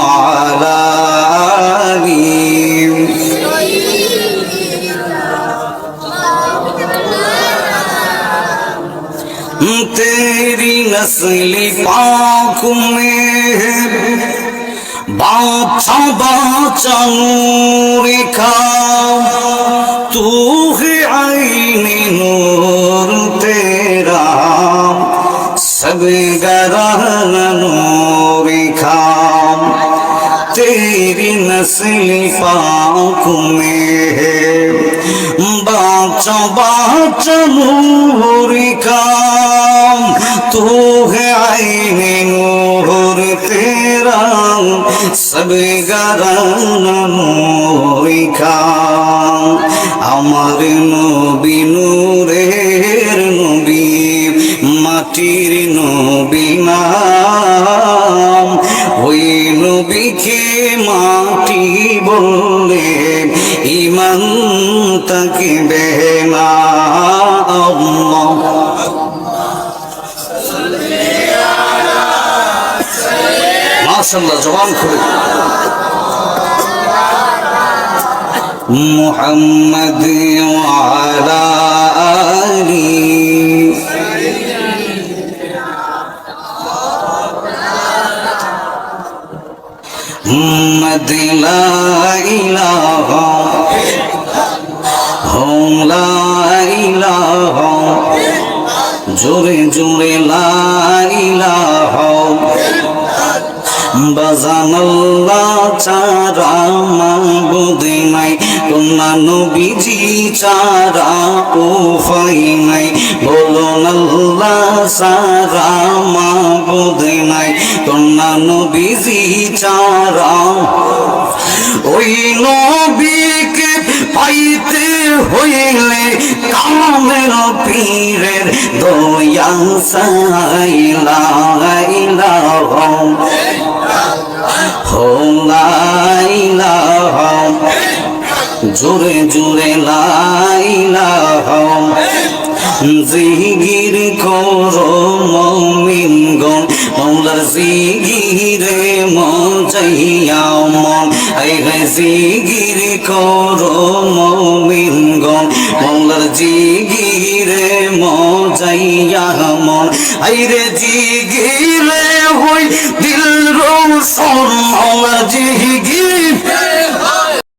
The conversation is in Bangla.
وعلى آله तेरी नस्ल पाक में बाचा बाचा नूर का तू है आईने नूर तेरा सब गरान नूर का तेरी नस्ल पाक में बाचा बाचा नूर का तू है आईने नूर तेरा सब गराना नूर का আমার নবী নূরের নবী মাটির নবী নাম ওই নবীকে মাটি বললে ঈমান থাকবে না আল্লাহ মাশাআল্লাহ জবান খুলে মুহাম্মদ ওয়া আলা আলি মুহাম্মদ লা ইলাহা হুম লা ইলাহা জোরে জোরে লা ইলাহা বাজান আল্লাহ ছাড়া মাবুদ নাই কোনা নবীজি ছাড়া উপায় নাই বলুন আল্লাহ ছাড়া মাবুদ নাই কোনা নবীজি ছাড়া ওই নবীকে পাইতে হইলে কামের পীরের দয়া সাইলা ইলাহা লা ইলাহা জোরে জোরে লা ইলাহা জিকির করো মুমিনগণ মওলার জিকিরে মজাইয়া মন আই হে জিকির করো মুমিনগণ মওলার জিকিরে মজাইয়া মন আই রে জিকিরে হই দিল রসুল মওলা